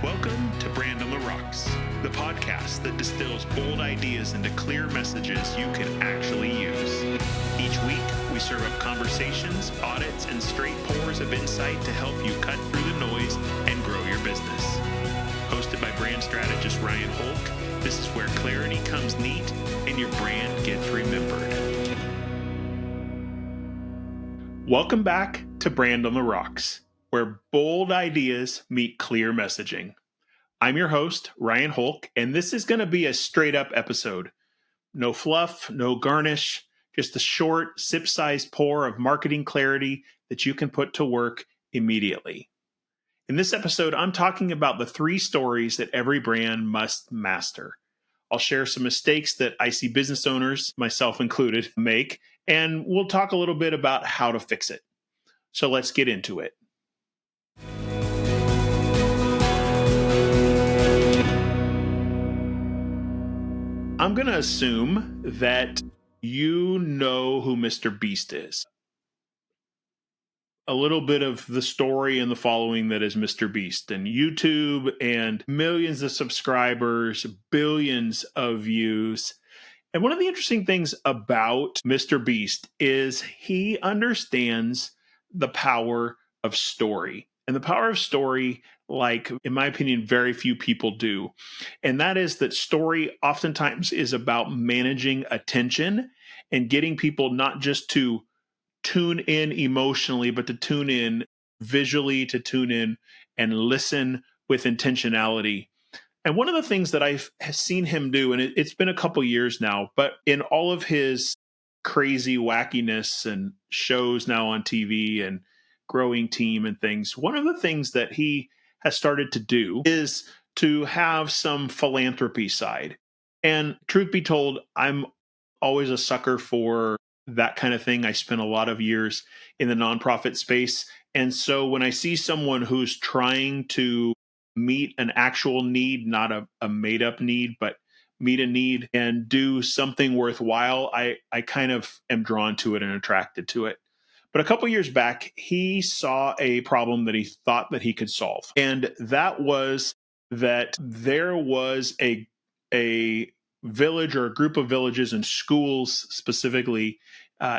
Welcome to Brand on the Rocks, the podcast that distills bold ideas into clear messages you can actually use. Each week, we serve up conversations, audits, and straight pours of insight to help you cut through the noise and grow your business. Hosted by brand strategist Ryan Holck, this is where clarity comes neat and your brand gets remembered. Welcome back to Brand on the Rocks, where bold ideas meet clear messaging. I'm your host, Ryan Holck, and this is going to be a straight-up episode. No fluff, no garnish, just a short, sip-sized pour of marketing clarity that you can put to work immediately. In this episode, I'm talking about the 3 stories that every brand must master. I'll share some mistakes that I see business owners, myself included, make, and we'll talk a little bit about how to fix it. So let's get into it. I'm going to assume that you know who Mr. Beast is. A little bit of the story and the following that is Mr. Beast and YouTube and millions of subscribers, billions of views. And one of the interesting things about Mr. Beast is he understands the power of story. And the power of story, like, in my opinion, very few people do. And that is that story oftentimes is about managing attention and getting people not just to tune in emotionally, but to tune in visually, to tune in and listen with intentionality. And one of the things that I've seen him do, and it's been a couple years now, but in all of his crazy wackiness and shows now on TV and growing team and things, one of the things that he has started to do is to have some philanthropy side. And truth be told, I'm always a sucker for that kind of thing. I spent a lot of years in the nonprofit space. And so when I see someone who's trying to meet an actual need, not a made up need, but meet a need and do something worthwhile, I kind of am drawn to it and attracted to it. But a couple years back, he saw a problem that he thought that he could solve. And that was that there was a village or a group of villages and schools specifically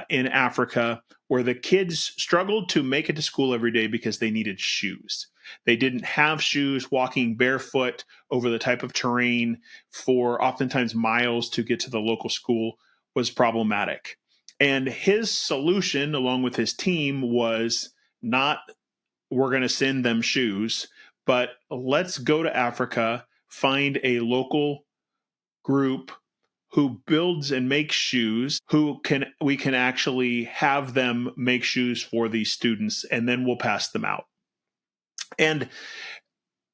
in Africa where the kids struggled to make it to school every day because they needed shoes. They didn't have shoes. Walking barefoot over the type of terrain for oftentimes miles to get to the local school was problematic. And his solution, along with his team, was not, we're going to send them shoes, but let's go to Africa, find a local group who builds and makes shoes, we can actually have them make shoes for these students, and then we'll pass them out. And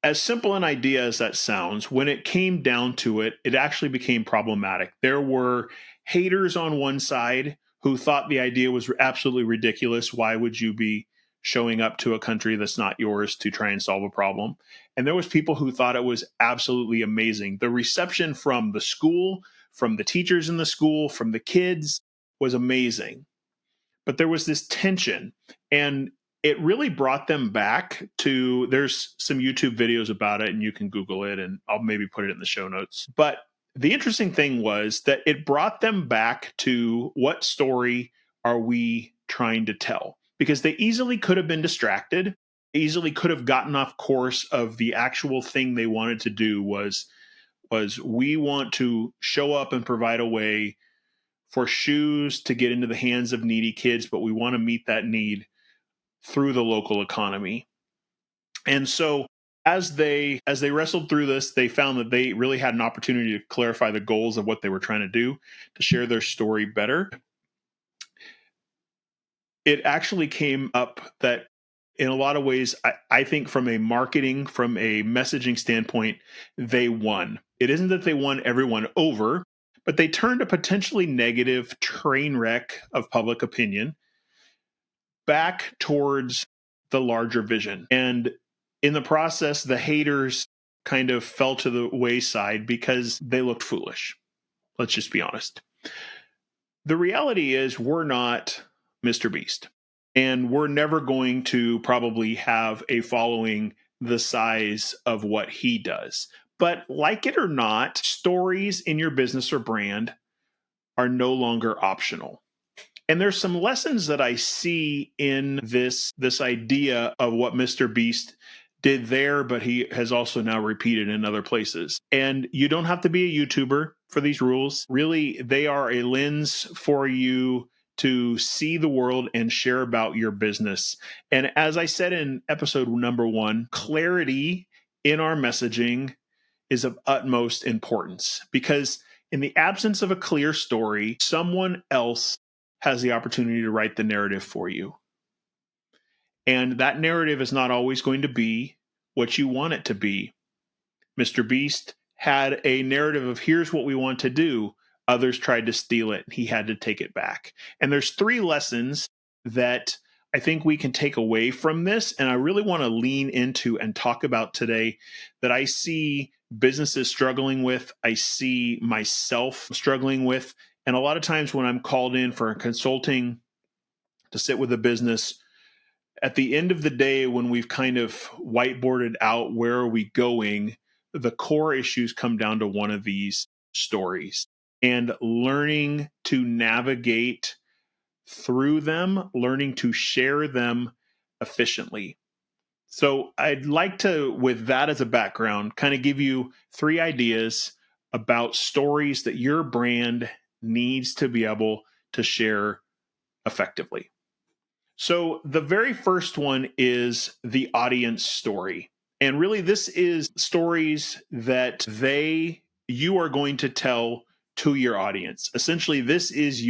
as simple an idea as that sounds, when it came down to it, it actually became problematic. There were haters on one side who thought the idea was absolutely ridiculous. Why would you be showing up to a country that's not yours to try and solve a problem? And there was people who thought it was absolutely amazing. The reception from the school, from the teachers in the school, from the kids was amazing. But there was this tension, and it really brought them back to, there's some YouTube videos about it, and you can Google it, and I'll maybe put it in the show notes. But the interesting thing was that it brought them back to what story are we trying to tell? Because they easily could have been distracted, easily could have gotten off course of the actual thing they wanted to do was we want to show up and provide a way for shoes to get into the hands of needy kids, but we want to meet that need through the local economy. And so as they wrestled through this, they found that they really had an opportunity to clarify the goals of what they were trying to do, to share their story better. It actually came up that in a lot of ways, I think from a marketing, from a messaging standpoint, they won. It isn't that they won everyone over, but they turned a potentially negative train wreck of public opinion back towards the larger vision. And in the process, the haters kind of fell to the wayside because they looked foolish. Let's just be honest. The reality is we're not Mr. Beast, and we're never going to probably have a following the size of what he does. But like it or not, stories in your business or brand are no longer optional. And there's some lessons that I see in this idea of what Mr. Beast did there, but he has also now repeated in other places. And you don't have to be a YouTuber for these rules. Really, they are a lens for you to see the world and share about your business. And as I said in episode number 1, clarity in our messaging is of utmost importance, because in the absence of a clear story, someone else has the opportunity to write the narrative for you. And that narrative is not always going to be what you want it to be. Mr. Beast had a narrative of here's what we want to do. Others tried to steal it. He had to take it back. And there's 3 lessons that I think we can take away from this. And I really want to lean into and talk about today that I see businesses struggling with. I see myself struggling with. And a lot of times when I'm called in for consulting to sit with a business, at the end of the day, when we've kind of whiteboarded out where are we going, the core issues come down to one of these stories. And learning to navigate through them, learning to share them efficiently. So I'd like to, with that as a background, kind of give you 3 ideas about stories that your brand needs to be able to share effectively. So the very first one is the audience story. And really, this is stories that you are going to tell to your audience. Essentially, this is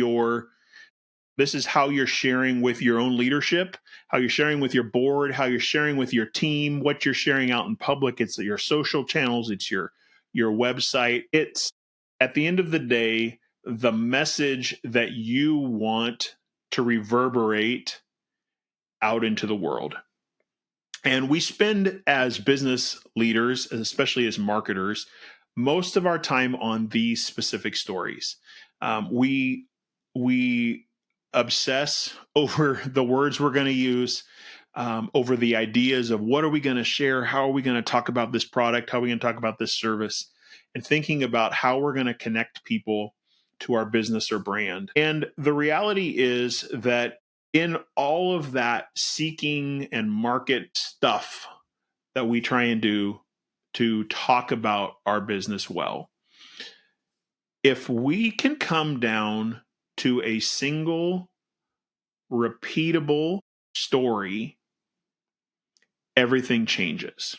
how you're sharing with your own leadership, how you're sharing with your board, how you're sharing with your team, what you're sharing out in public. It's your social channels, it's your website. It's, at the end of the day, the message that you want to reverberate out into the world. And we spend, as business leaders, especially as marketers, most of our time on these specific stories. We obsess over the words we're going to use, over the ideas of what are we going to share, how are we going to talk about this product, how are we going to talk about this service, and thinking about how we're going to connect people to our business or brand. And the reality is that in all of that seeking and market stuff that we try and do to talk about our business well, if we can come down to a single repeatable story, everything changes.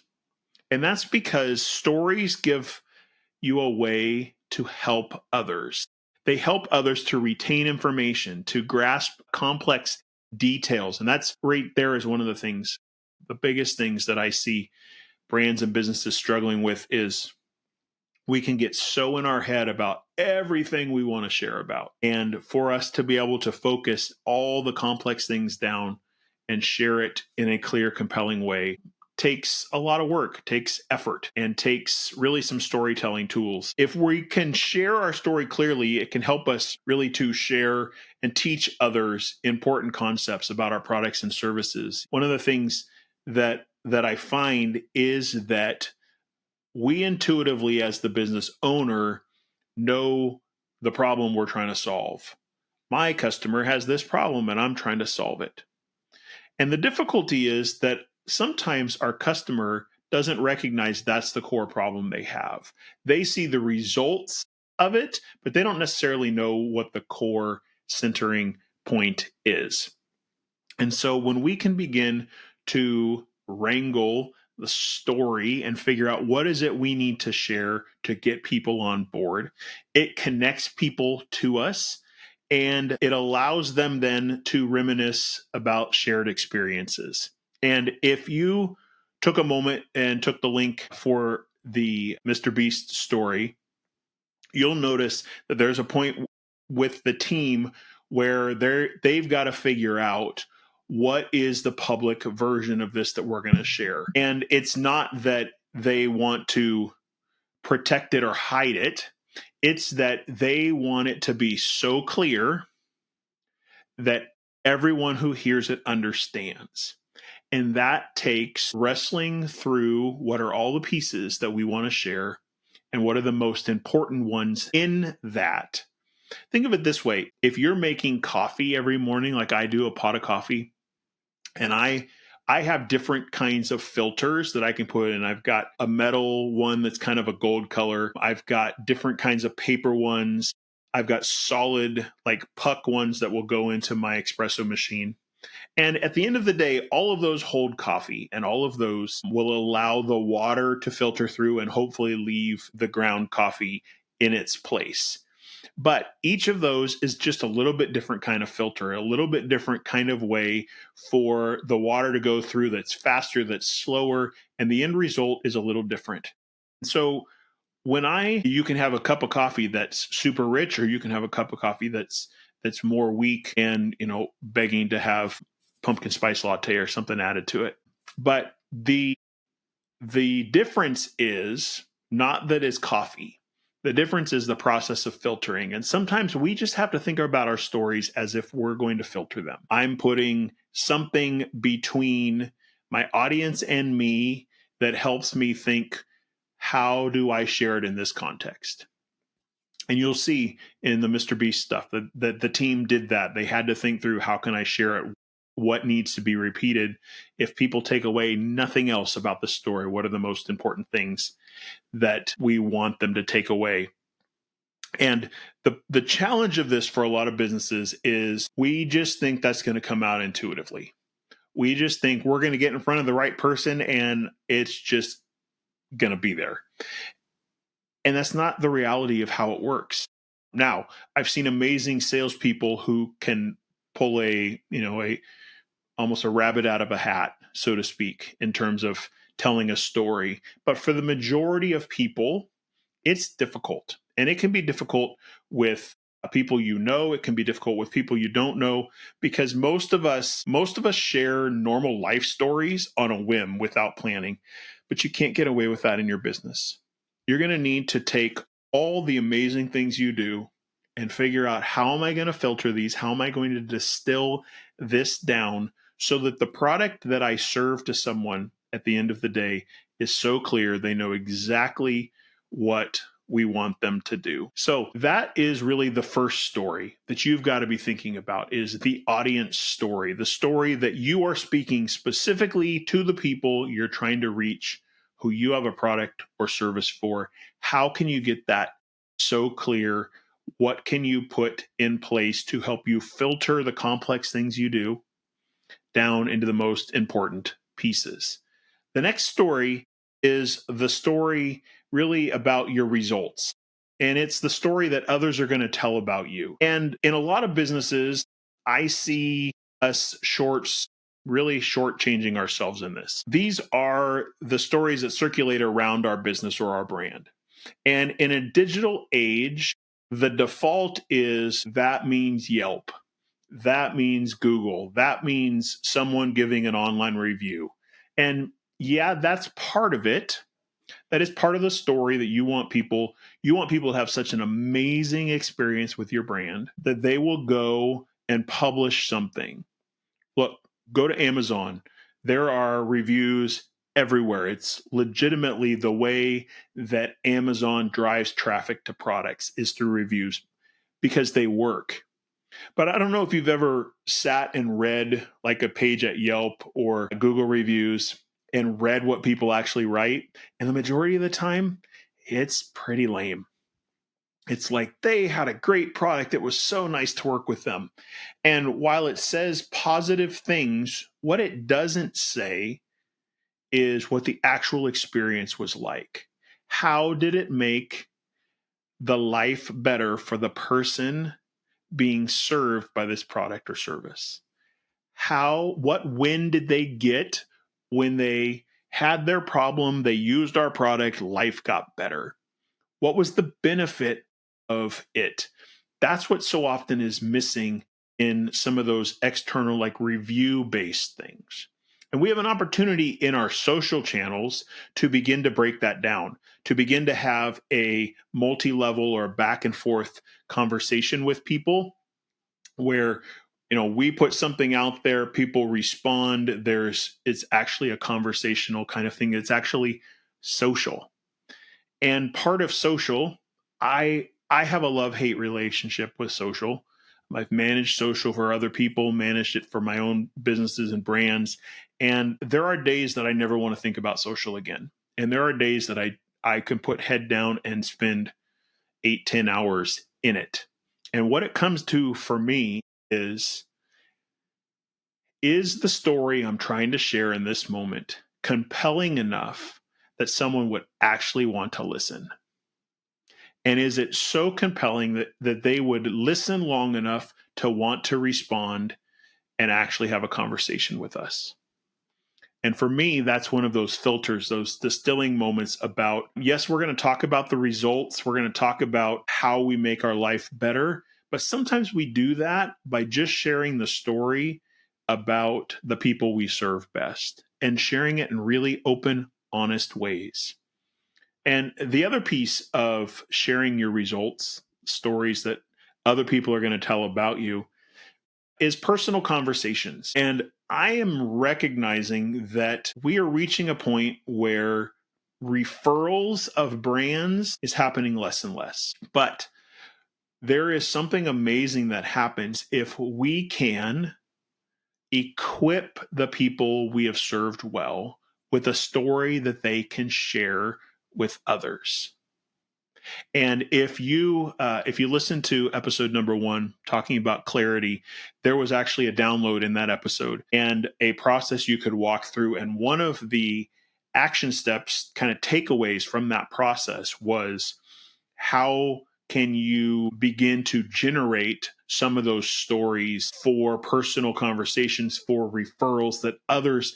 And that's because stories give you a way to help others. They help others to retain information, to grasp complex details. And that's right there is one of the biggest things that I see brands and businesses struggling with is we can get so in our head about everything we want to share about. And for us to be able to focus all the complex things down and share it in a clear, compelling way takes a lot of work, takes effort, and takes really some storytelling tools. If we can share our story clearly, it can help us really to share and teach others important concepts about our products and services. One of the things that I find is that we intuitively, as the business owner, know the problem we're trying to solve. My customer has this problem and I'm trying to solve it. And the difficulty is that sometimes our customer doesn't recognize that's the core problem they have. They see the results of it, but they don't necessarily know what the core centering point is. And so when we can begin to wrangle the story and figure out what is it we need to share to get people on board, it connects people to us and it allows them then to reminisce about shared experiences. And if you took a moment and took the link for the Mr. Beast story, you'll notice that there's a point with the team where they've got to figure out what is the public version of this that we're going to share. And it's not that they want to protect it or hide it. It's that they want it to be so clear that everyone who hears it understands. And that takes wrestling through what are all the pieces that we want to share and what are the most important ones in that. Think of it this way. If you're making coffee every morning, like I do, a pot of coffee, and I have different kinds of filters that I can put in. I've got a metal one that's kind of a gold color. I've got different kinds of paper ones. I've got solid like puck ones that will go into my espresso machine. And at the end of the day, all of those hold coffee, and all of those will allow the water to filter through and hopefully leave the ground coffee in its place. But each of those is just a little bit different kind of filter, a little bit different kind of way for the water to go through that's faster, that's slower, and the end result is a little different. So you can have a cup of coffee that's super rich, or you can have a cup of coffee that's more weak and, begging to have pumpkin spice latte or something added to it. But the difference is not that it's coffee. The difference is the process of filtering. And sometimes we just have to think about our stories as if we're going to filter them. I'm putting something between my audience and me that helps me think, how do I share it in this context? And you'll see in the Mr. Beast stuff that the team did that. They had to think through, how can I share it? What needs to be repeated? If people take away nothing else about the story, what are the most important things that we want them to take away? And the challenge of this for a lot of businesses is we just think that's going to come out intuitively. We just think we're going to get in front of the right person and it's just going to be there. And that's not the reality of how it works. Now, I've seen amazing salespeople who can pull a almost a rabbit out of a hat, so to speak, in terms of telling a story. But for the majority of people, it's difficult. And it can be difficult with people it can be difficult with people you don't know, because most of us share normal life stories on a whim without planning. But you can't get away with that in your business. You're going to need to take all the amazing things you do and figure out, how am I going to filter these? How am I going to distill this down so that the product that I serve to someone at the end of the day is so clear they know exactly what we want them to do. So that is really the first story that you've got to be thinking about, is the audience story, the story that you are speaking specifically to the people you're trying to reach, who you have a product or service for. How can you get that so clear? What can you put in place to help you filter the complex things you do down into the most important pieces? The next story is the story really about your results. And it's the story that others are going to tell about you. And in a lot of businesses, I see us really shortchanging ourselves in this. These are the stories that circulate around our business or our brand. And in a digital age, the default is that means Yelp. That means Google. That means someone giving an online review. And yeah, that's part of it. That is part of the story, that you want people to have such an amazing experience with your brand that they will go and publish something. Look, go to Amazon. There are reviews everywhere. It's legitimately the way that Amazon drives traffic to products, is through reviews, because they work. But I don't know if you've ever sat and read like a page at Yelp or Google reviews and read what people actually write. And the majority of the time, it's pretty lame. It's like, they had a great product. It was so nice to work with them. And while it says positive things, what it doesn't say is what the actual experience was like. How did it make the life better for the person being served by this product or service? What win did they get when they had their problem, they used our product, life got better? What was the benefit of it? That's what so often is missing in some of those external, like review-based things. And we have an opportunity in our social channels to begin to break that down, to begin to have a multi-level or back and forth conversation with people, where We put something out there, people respond. It's actually a conversational kind of thing. It's actually social. And part of social, I have a love-hate relationship with social. I've managed social for other people, managed it for my own businesses and brands. And there are days that I never want to think about social again. And there are days that I can put head down and spend 8, 10 hours in it. And what it comes to for me is the story I'm trying to share in this moment compelling enough that someone would actually want to listen? And is it so compelling that they would listen long enough to want to respond and actually have a conversation with us? And for me, that's one of those filters, those distilling moments about, yes, we're going to talk about the results. We're going to talk about how we make our life better. But sometimes we do that by just sharing the story about the people we serve best and sharing it in really open, honest ways. And the other piece of sharing your results, stories that other people are going to tell about you, is personal conversations. And I am recognizing that we are reaching a point where referrals of brands is happening less and less. But there is something amazing that happens if we can equip the people we have served well with a story that they can share with others. And if you listen to episode number 1 talking about clarity, there was actually a download in that episode and a process you could walk through. And one of the action steps, kind of takeaways from that process, was how can you begin to generate some of those stories for personal conversations, for referrals that others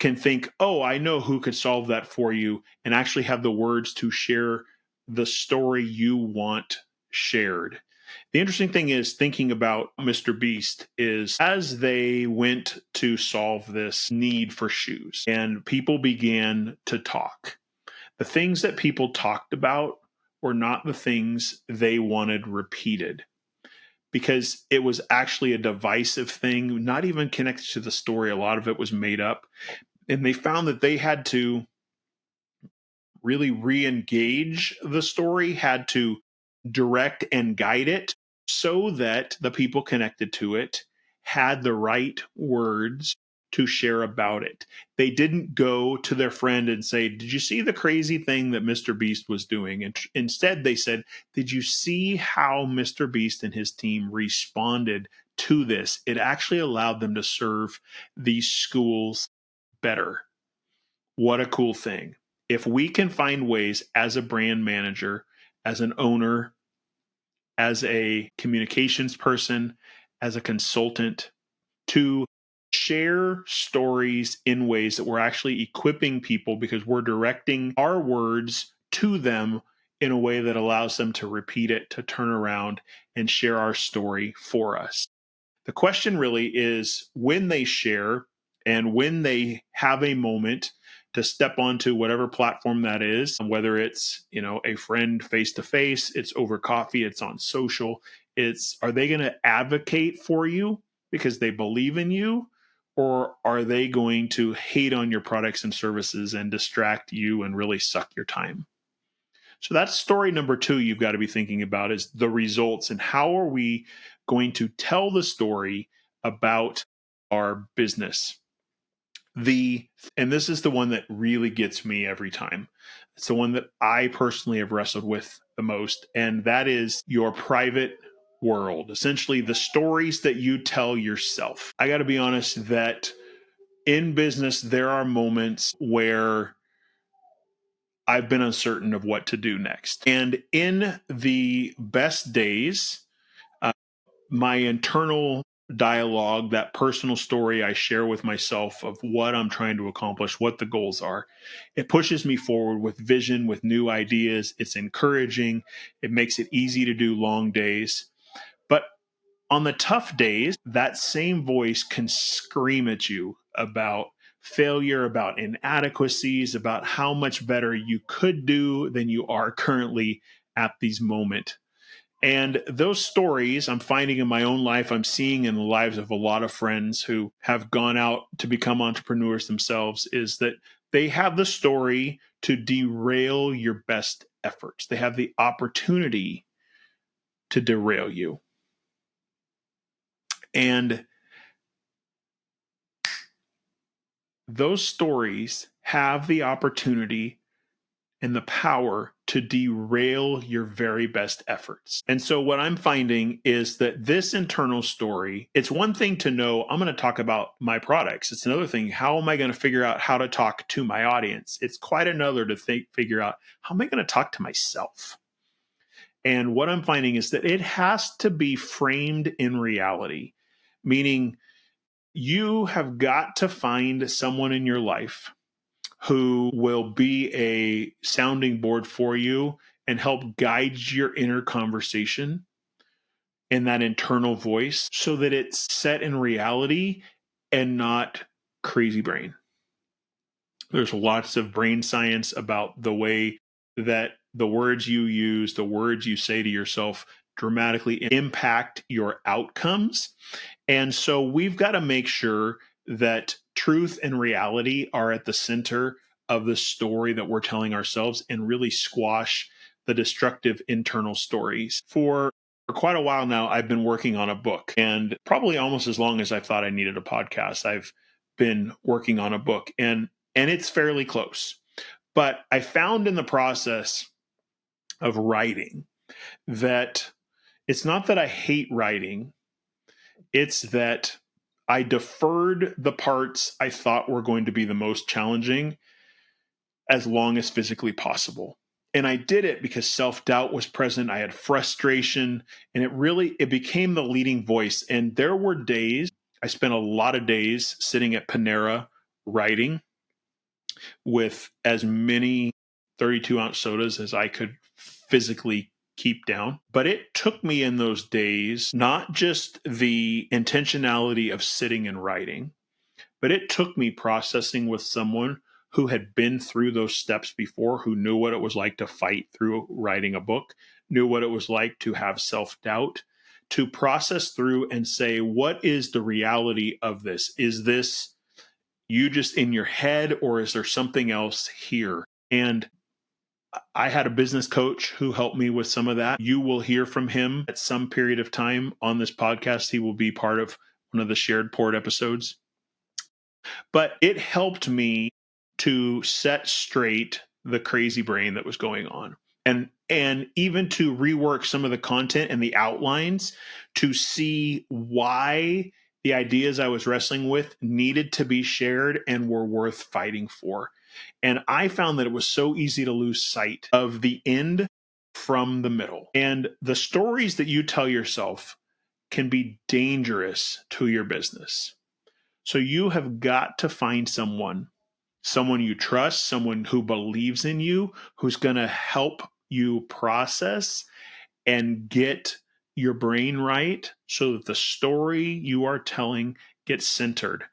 can think, oh, I know who could solve that for you, and actually have the words to share the story you want shared. The interesting thing is, thinking about Mr. Beast, is as they went to solve this need for shoes and people began to talk, the things that people talked about were not the things they wanted repeated, because it was actually a divisive thing, not even connected to the story. A lot of it was made up. And they found that they had to really re-engage the story, had to direct and guide it so that the people connected to it had the right words to share about it. They didn't go to their friend and say, did you see the crazy thing that Mr. Beast was doing? And instead they said, did you see how Mr. Beast and his team responded to this? It actually allowed them to serve these schools better. What a cool thing. If we can find ways as a brand manager, as an owner, as a communications person, as a consultant, to share stories in ways that we're actually equipping people, because we're directing our words to them in a way that allows them to repeat it, to turn around and share our story for us. The question really is, when they share and when they have a moment to step onto whatever platform that is, whether it's, a friend face to face, it's over coffee, it's on social, are they going to advocate for you because they believe in you? Or are they going to hate on your products and services and distract you and really suck your time? So that's story number 2 you've got to be thinking about, is the results, and how are we going to tell the story about our business. And this is the one that really gets me every time. It's the one that I personally have wrestled with the most, and that is your private world. Essentially, the stories that you tell yourself. I got to be honest that in business, there are moments where I've been uncertain of what to do next. And in the best days, uh, my internal dialogue, that personal story I share with myself of what I'm trying to accomplish, what the goals are, it pushes me forward with vision, with new ideas. It's encouraging. It makes it easy to do long days. But on the tough days, that same voice can scream at you about failure, about inadequacies, about how much better you could do than you are currently at these moment. And those stories I'm finding in my own life, I'm seeing in the lives of a lot of friends who have gone out to become entrepreneurs themselves, is that they have the story to derail your best efforts. They have the opportunity to derail you. And those stories have the opportunity and the power to derail your very best efforts. And so what I'm finding is that this internal story, it's one thing to know I'm going to talk about my products. It's another thing, how am I going to figure out how to talk to my audience? It's quite another to figure out, how am I going to talk to myself? And what I'm finding is that it has to be framed in reality, meaning you have got to find someone in your life who will be a sounding board for you and help guide your inner conversation and that internal voice so that it's set in reality and not crazy brain. There's lots of brain science about the way that the words you use, the words you say to yourself dramatically impact your outcomes. And so we've got to make sure that truth and reality are at the center of the story that we're telling ourselves and really squash the destructive internal stories. For quite a while now, I've been working on a book, and probably almost as long as I thought I needed a podcast, I've been working on a book, and it's fairly close. But I found in the process of writing that it's not that I hate writing, it's that I deferred the parts I thought were going to be the most challenging as long as physically possible. And I did it because self-doubt was present. I had frustration, and it became the leading voice. And there were days, I spent a lot of days sitting at Panera writing with as many 32-ounce sodas as I could physically keep down. But it took me in those days, not just the intentionality of sitting and writing, but it took me processing with someone who had been through those steps before, who knew what it was like to fight through writing a book, knew what it was like to have self-doubt, to process through and say, what is the reality of this? Is this you just in your head, or is there something else here? And I had a business coach who helped me with some of that. You will hear from him at some period of time on this podcast. He will be part of one of the shared port episodes. But it helped me to set straight the crazy brain that was going on. And even to rework some of the content and the outlines to see why the ideas I was wrestling with needed to be shared and were worth fighting for. And I found that it was so easy to lose sight of the end from the middle. And the stories that you tell yourself can be dangerous to your business. So you have got to find someone you trust, someone who believes in you, who's going to help you process and get your brain right so that the story you are telling gets centered.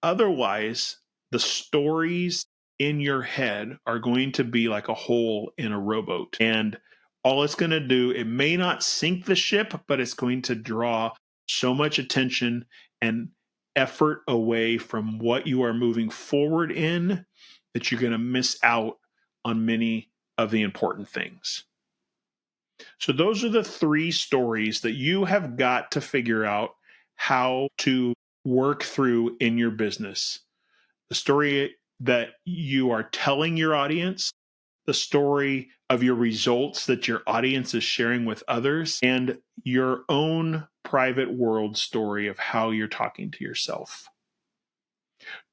Otherwise, the stories in your head are going to be like a hole in a rowboat. And all it's going to do, it may not sink the ship, but it's going to draw so much attention and effort away from what you are moving forward in that you're going to miss out on many of the important things. So those are the three stories that you have got to figure out how to work through in your business. The story that you are telling your audience, the story of your results that your audience is sharing with others, and your own private world story of how you're talking to yourself.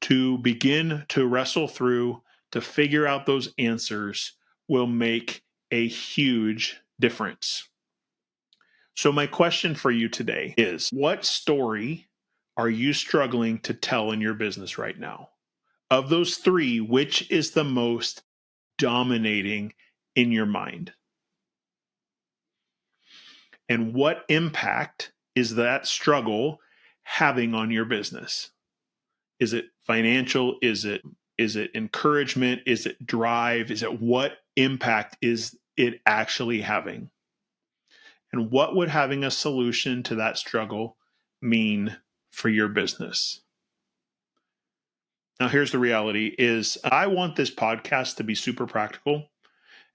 To begin to wrestle through, to figure out those answers will make a huge difference. So my question for you today is, what story are you struggling to tell in your business right now? Of those three, which is the most dominating in your mind? And what impact is that struggle having on your business? Is it financial? Is it encouragement? Is it drive? Is it what impact is it actually having? And what would having a solution to that struggle mean for your business? Now, here's the reality is I want this podcast to be super practical.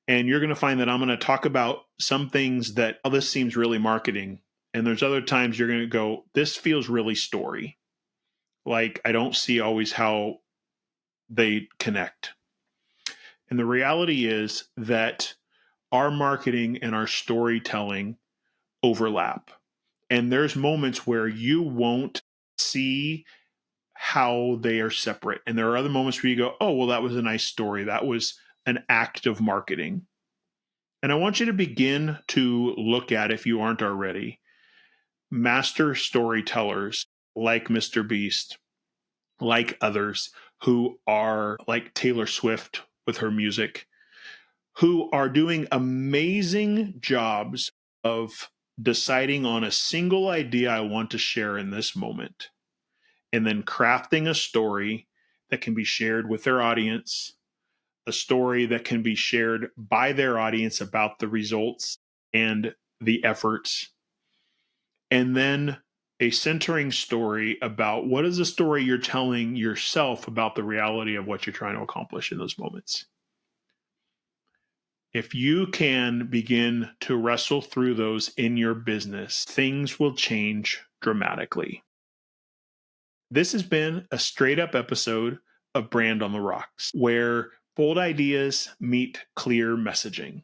And you're going to find that I'm going to talk about some things that, oh, this seems really marketing. And there's other times you're going to go, this feels really story. Like I don't see always how they connect. And the reality is that our marketing and our storytelling overlap. And there's moments where you won't see how they are separate. And there are other moments where you go, oh, well, that was a nice story. That was an act of marketing. And I want you to begin to look at, if you aren't already, master storytellers like Mr. Beast, like others who are like Taylor Swift with her music, who are doing amazing jobs of deciding on a single idea I want to share in this moment, and then crafting a story that can be shared with their audience, a story that can be shared by their audience about the results and the efforts, and then a centering story about what is the story you're telling yourself about the reality of what you're trying to accomplish in those moments. If you can begin to wrestle through those in your business, things will change dramatically. This has been a straight up episode of Brand on the Rocks, where bold ideas meet clear messaging.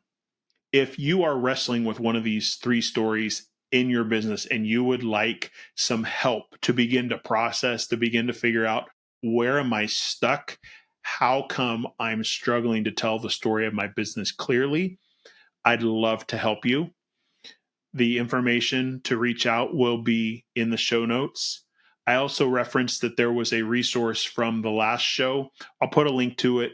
If you are wrestling with one of these three stories in your business and you would like some help to begin to process, to begin to figure out, where am I stuck? How come I'm struggling to tell the story of my business clearly? I'd love to help you. The information to reach out will be in the show notes. I also referenced that there was a resource from the last show. I'll put a link to it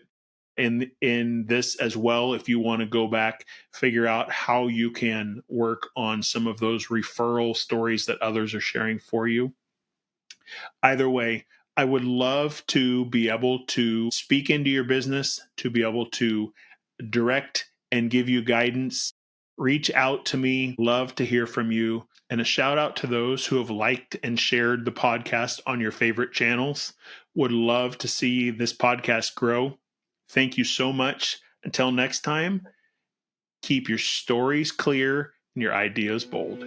in this as well if you want to go back, figure out how you can work on some of those referral stories that others are sharing for you. Either way, I would love to be able to speak into your business, to be able to direct and give you guidance. Reach out to me. Love to hear from you. And a shout out to those who have liked and shared the podcast on your favorite channels. Would love to see this podcast grow. Thank you so much. Until next time, keep your stories clear and your ideas bold.